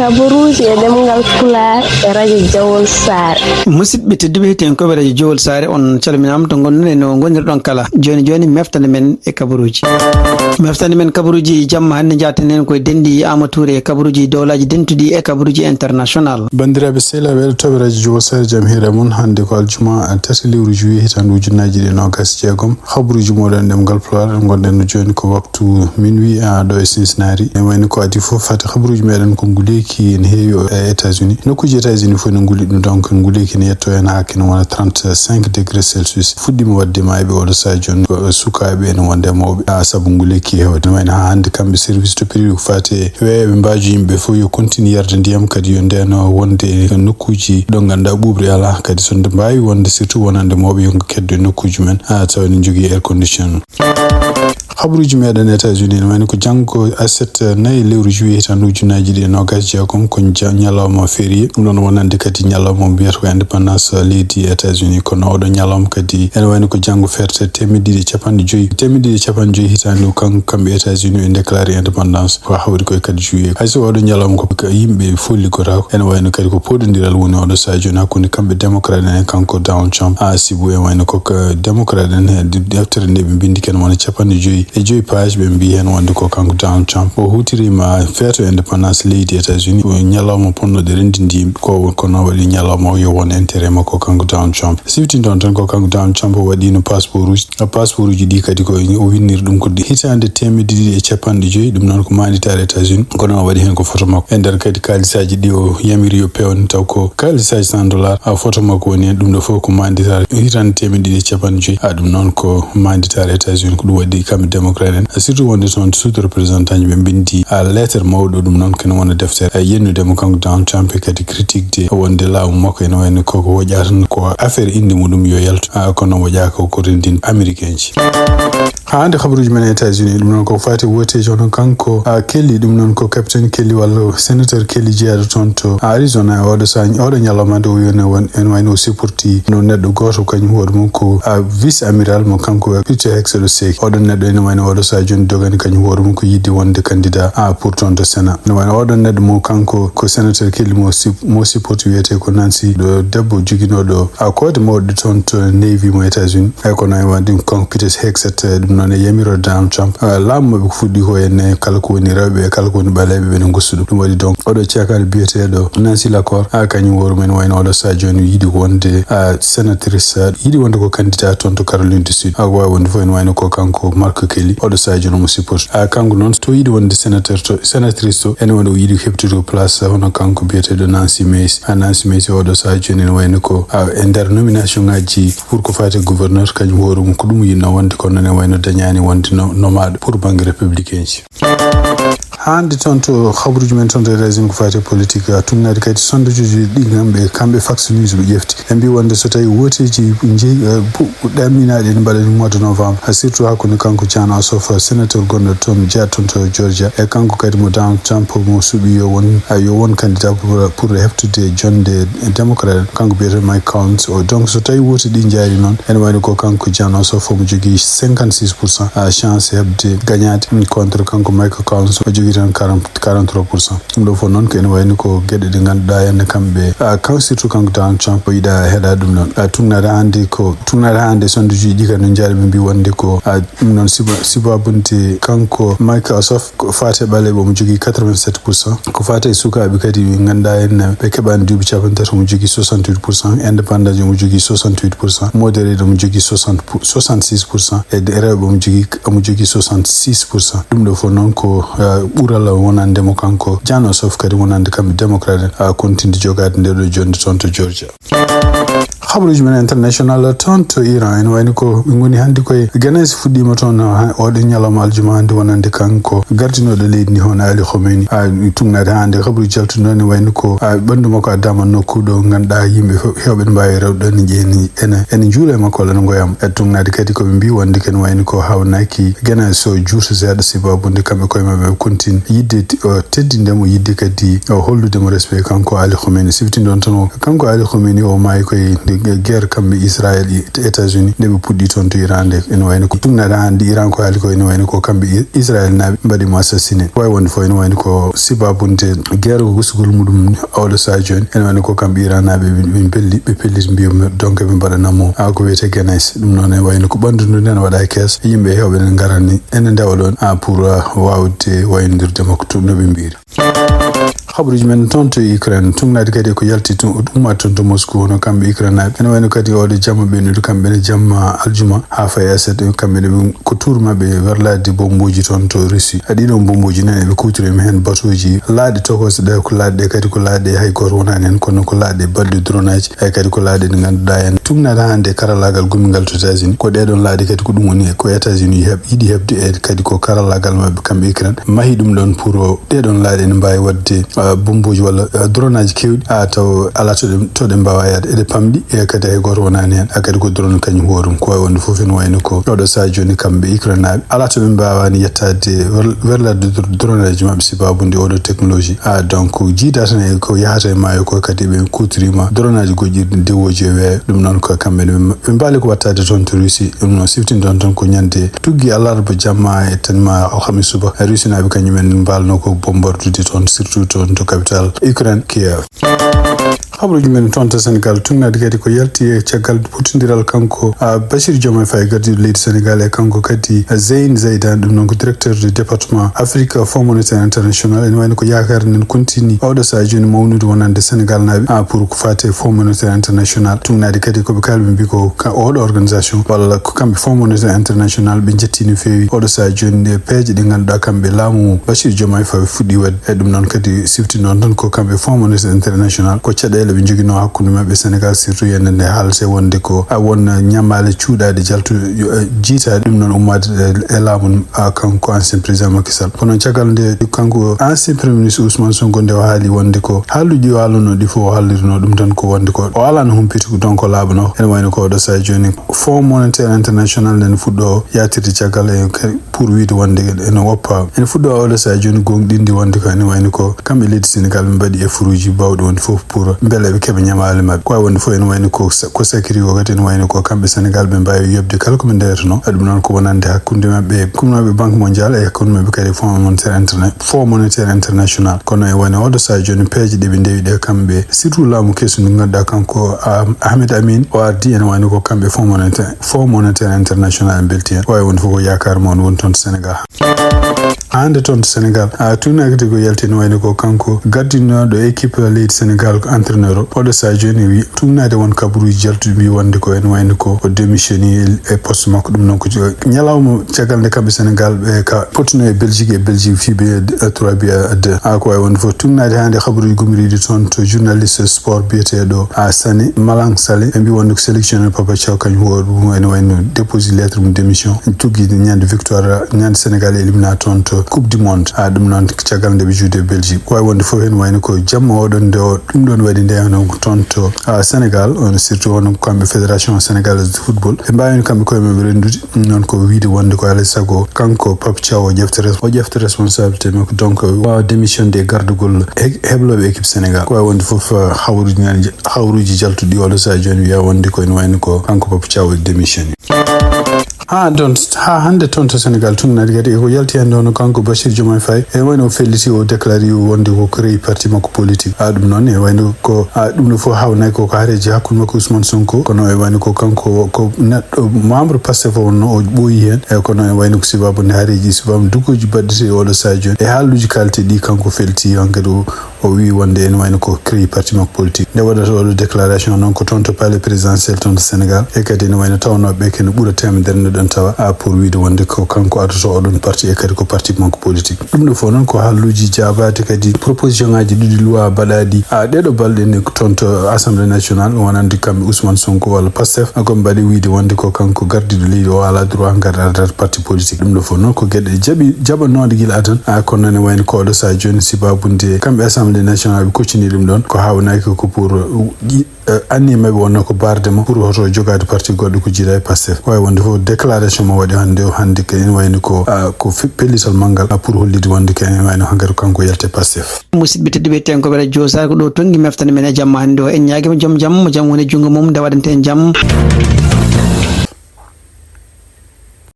kaburuji e demgal Pulaar e radio Jawol Saare. Musidɓe tedduɓe heten koɓe radio Jawol Saare on calminama to gonɗen no gonirɗon kala joni meftande men e kabaruji. Meftande men kabaruji jamma hannde jaatanen koye dendi Amatoure e kabaruji dowlaji dentuɗi e kabaruji international. Bandiraɓe sehlaɓe toɓe radio Jawol Saare jam hiire mon hannde ko aljuma 3 lewru juillet hitande ujunnaji ɗi nogas jeegom habaruji moɗon ɗemgal Pulaar gonɗen no joni ko waktu minuit ɗo e Cincinnati e wayno ko adi fof fata habaruji meɗen ko nguleki ne heewi e États-Unis nokkuji États-Unis fof ne nguli ɗum donc nguleki ne yetto hen hakke ne wona 35 degré Celsius fuɗɗima wadde mayɓe oɗo sa joni sukaɓe ene wonde mawɓe saabu nguleki hewde ne wayno ha hande kamɓe service to prix ko fate weeɓe mbaji yimɓe fof yo continue yarde ndiyam kadi yo ndeno wonde nokkuji ɗo ganduɗa ɓuɓri ala kadi so nde mbawi wonde surtout wonande mawɓe yonko keddo nokkuji men tawa ne jogui air condition. habaruji meɗen États-Unis ne wayno ko janggo aset 4 lewru juillet hitande ujunnaji ɗi nogas jeegom ko ñalawma férié ɗum ɗon wonande kadi ñalawma mbiyata ko indépendance leydi États-Unis kono oɗo ñalawma kadi ene wayno ko janggo ferte 250 hitande kamɓe États-Unis ɓe déclaré indépendance ko hawri koye 4 juillet hayso oɗo ñalawma ko yimɓe folligota ene wayno kadi ko poɗodiral woni oɗo sa joni hakkude kamɓe démocrate en e kanko Donald Trump sibu en wayno ko démocrate en e deftere nde ɓe bindi ken wona 50 page ɓe mbi hen wonde ko kanko Donald Trump o hutirima feeto indépendance leydi États-Unis ñalawma ponnoɗe rendindi yimɓe ko kono waɗi ñalawma o yo won intérêt makko kanko Donald Trump siftindon tan ko kanko Donald Trump o waɗino passeport uji ɗi kadi ko o winniri ɗum ko hitande 250 ɗum noon ko manditare États-Unis kono o waɗi hen ko photo makko e nder kadi kalisaji ɗi o yamiri yo pewne taw ko kalisaji $100 photo makko woni hen ɗum ɗo fof ko manditare hitande 250 ɗum noon ko manditare États-Unis ko ɗum waɗi kamɓe démocrate en surtout wonde toon sous représentant ɓe bindi lettre mawɗo ɗum noon kene wona deftere yennudemo kanko Donald Trump kadi critique de wonde laamu makko ene wayno koko woƴata ko affaire inde muɗum yo yaltu kono woƴaka ko rendin américain ji hande habaruji men États-Unis ɗum noon ko fati woteji hono kanko Kelly ɗum noon ko capitaine Kelly walla sénateur Kelly jeeyaɗo toon to Arizona oɗo ñalawma nde o wiyone ene wayno o supporti no neɗɗo goto kañum hoore mum ko vice amiral mo kanko Peter Hegseth Seki oɗon neɗɗo ene wayno oɗo sa joni dogani kañum hoore mum ko yidde wonde candidat pour toon to Sénat ne wayno oɗon neɗɗo mo kanko ko sénateur Kelly mo supporti wiyete ko Nancy ɗo debbo joginoɗo kode mawɗo toon to Navy mo États-Unis kono e wadi kanko Peter Hegseth ɗum noon e yamiro Donald Trump laamu maɓe ko fuɗɗi ko henne kala ko woni rewɓe kala ko woni ɓaleɓe ɓe ne gossu ɗum waɗi donc oɗo cekade biyeteɗo Nancy Lacor kañum hoore men wayno oɗo sa joni yiiɗi wonde sénatrice yiiɗi wonde ko candidat toon to Caroline du Sud wawi wonde fof ene wayno ko kanko Mark Kelly oɗo sa joni mo support kanko noon to yiiɗi wonde sénatrice to ene wonde o yiiɗi heɓtude place hono kanko biyeteɗo Nancy Mace oɗo sa joni ene wayno ko e nder nomination ngaji pour ko fate gouverneur kañum hoore mum ko ɗum yinno wonde kono ene wayno dañani wonde nomaɗo pour banggue républicain ji hande toon to habaruji men toon to régime ko fate politique tunnade kadi sondages ɗi kamɓe Fox News ɓe ƴefti ɓe mbi wonde so tawi woteji jeeyi ɗamminaɗe ene mbaɗa mois de novembre surtout hakkude kanko Jan Ossoff sénateur gonɗo toon jeeya toon to Georgia e kanko kadi mo Donald Trump mo suuɓi yo won candidat pour heftude jonde démocrate kanko biyete Mike Collins donc so tawi wote ɗi jaari noon ene wayno ko kanko Jan Ossoff mo jogui 56% chance hebde gagnade contre kanko Mike Collins o jogui tan 43%. ɗum ɗo fof noon ko ene wayno ko gueɗe ɗe ganduɗa henne kamɓe surtout kanko Donald Trump o yiɗa heeɗa ɗum noon tugnade hande sondage ɗi kadi no jaari ɓe mbi wonde ko ɗum noon sibabunde kanko Mike Ossoff ko fate ɓaleɓe mo jogui 87%, ko fate sukaɓe kadi ɓe ganduɗa henne ɓe keɓani duuɓi 30 mo jogui 68%, indépendant mo jogui 68%, modéré mo jogui 66% e rewɓe mo jogui 66%. ɗum ɗo fof noon ko ɓuural wonandemo kanko Jan Ossoff kadi wonande kamɓe démocrate continue jogade nde ɗo jonde toon to Georgia. habaruji men international toon to Iran ene wayno ko ɓe goni hannde koye ganasi fuɗɗima toon oɗo ñalawma aljuma hannde wonande kanko gardinoɗo leydi ndi hono Ali Khomeini tugnade hannde habaruji jaltuɗo ene wayno ko ɓandu makko addama nokkuɗo ganduɗa yimɓe hewɓe ne mbawi rewɗo ne jeeni ene juula e makko walla no goyam tugnade kadi koɓe mbi wonde ken wayno ko hawnaki ganasi so juuta seeɗa sibabunde kamɓe koye mabɓe continue yidde teddindemo yidde kadi holludemo respect kanko Ali Khomeini siftindon tan kanko Ali Khomeini o maayi koye guerre kambe Israel e États-Unis ne be puddi ton to Iran de en wayno ko tugnade hande Iran ko hali ko en wayno ko kambe Israel na mbadi mo assassiné way wonde fo en wayno ko sibabunde guerre ko gusugol mudum awdo sadio en wayno ko kambe Iran na be pellit mbiyum donc be mbadanamo ko wete genes dum non en wayno ko bandundu nen wada kes yimbe hewbe ngarani en ndawalon pour wawde wayndirde makko no be mbiri xabruji men tonto Ukraine tungna kadi ko yalti umma tonto Moscow no kambe Ukraine en wayno kadi o de jamma be no kambe ne jamma aljuma ha fa yaset kambe ne ko tourma be verlade bomboji tonto Russie adi no bomboji ne be kutire me hen batoji laade tokos de ko laade kadi ko laade hay gor wona nen kono ko laade balde dronaji ay kadi ko laade ne ganduda en tungna hande karalagal gumingal to États-Unis ko de don laade kadi ko dum woni ko États-Unis yidi hebde e kadi ko karalagal mabbe kambe Ukraine mahi dum don pour de don laade ne mbay wadde bomboji wala dronaji kewdi taw ala to de mbawa yaade e pamdi e kadi hay gor wona nen akadi ko drone kanyum horum ko wonde fofen wayno ko do sa joni kambe Ukraine ala to mbawa ni yettade verlade dronaji mabbe sibabunde o do technology donc jida tan ko yaata e mayo ko kadi be kutrima dronaji gojirde dewoje we dum non ko kambe be mbali ko wattade ton to Russie dum non siftin don ton ko nyande tuggi alarba jamma e tanma alhamis suba Russie na be kanyumen mbalno ko bombardude ton surtout ton to capital Ukraine Kiev xabruji men tonta Sénégal tungnade kadi ko yalti e caggal putindiral kanko Bachir Diomaye Faye gardi leydi Sénégal e kanko kadi Zeyn Zaidan dum non ko directeur du département Afrique Fonds monétaire international en wayno ko yakar nen continue awdo sa joni mawnude wonande Sénégal nabi pour ko fate Fonds monétaire international tungnade kadi ko be kalbe bi ko odo organisation walla ko kambe Fonds monétaire international be jettini fewi odo sa joni de peje de ganduda kambe laamu Bachir Diomaye Faye fuddi wad e dum non kadi sifti non don ko kambe Fonds monétaire international ko cadele be jogino hakkunde mabbe Sénégal surtout yende haalse wonde ko won nyamale ciudade jaltu jita dum non ummade e laamu kanko ancien président Macky Sall kono cagal de kanko ancien premier ministre Ousmane Sonko de haali wonde ko haaluji walono di fo haalirno dum tan ko wonde ko o ala no humpiti ko donc laabno en wayno ko do sa joni Fonds monétaire international den fuddo yatirde cagal e pour wiide wonde en woppa en fuddo o do sa joni gongdindi wonde ko en wayno ko kambe leydi Sénégal mbadi e furuji bawdo wonde fof pour bele be kebe nyamale mabbe ko wonde fo en wayno ko security ko gaten wayno ko kambe Sénégal be mbawi yobde kala ko nderno adum non ko wonande hakkunde mabbe kumnobe banque mondiale e hakkunde mabbe kadi Fonds monétaire international kono e wayno odo sa joni peji de be ndewi de kambe surtout laamu kesu ngada kanko Ahmed Amin o ardi en wayno ko kambe Fonds monétaire international belti en way wonde fo ko yakar mon won ton Sénégal hande ton Sénégal tuna gati ko yaltino wayno ko kanko gaddino do équipe leydi Sénégal ko entraîneur odo sa joni wi tumnade won kaburu jaltu bi wonde ko en wayno ko démissioni e poste makko dum non ko nyalawmo cagal de kambe Sénégal be ka potino e Belgique fibe 3 bi 2 ko way wonde fo tumnade hande kaburu gumridi ton to journaliste sport bietedo Sani Malang Sale en bi wonde ko sélectionneur Papa Thiaw kany wodu en wayno déposer lettre de démission tuggi nyande victoire nyande Sénégal éliminaton to coupe du monde dum non cagal de jude Belgique ko way wonde fo en wayno ko jamma odon de dum don wadi de on tonto Sénégal on surtout on kambe fédération sénégalaise de football e mbawen kambe ko me rendude non ko wiide wonde ko ala sago kanko Pape Thiaw o jefte responsabilité makko donc wa démission des gardegol heblobe équipe Sénégal ko wonde fof hawruji jaltudi wala sa joni wiya wonde ko en wayno ko kanko Pape Thiaw démission hande tonto Sénégal tunnade gadi ko yalti hande on kanko Bachir Diomaye Faye e wayno felliti o déclaré wonde ko créé parti makko politique dum non e wayno ko dum no fo hawnay ko haareji hakkunde makko Ousmane Sonko kono e wayno ko kanko ko membre Pastef wonno o boyi hen e kono e wayno ko sibabu ne haareji sibabu dukoji baddete o do sadio e haaluji kalti di kanko felti hankadi o wi wonde en wayno ko créé parti makko politique de wadata o déclaration non ko tonto palais présidentiel ton Sénégal e kadi ne wayno tawnobe ken bura temedere don tawa pour wiide wonde ko kanko atoto odon parti e kadi ko parti manko politique dum do fo non ko halluji jabate kadi proposition ngaji dudi loi badadi dedo balde ne tonto assemblée nationale wonande kambe Ousmane Sonko wala Pastef ko mbadi wiide wonde ko kanko gardido leydi o ala droit ngadar parti politique dum do fo non ko gede jabanode gila atan kono ne wayno ko do sa joni sibabunde kambe assemblée assemblée nationale bi kuccini ɗum ɗon ko hawnaki ko pour annima ɓe wonno ko bardema pour hoto jogade parti goɗɗo ko jiiɗa e Pastef wawi wonde fof déclaration mo waɗi hande ke ene wayno ko pellital manggal pour hollide wonde ke ene wayno hankkadi kanko yalte Pastef. musidɓe tedduɓe tenkoɓe radio sar ko ɗo tonggui meftande men e jamma hannde o en ñaguima joom jaam mo jaam woni jungo mum nde waɗante en jaam.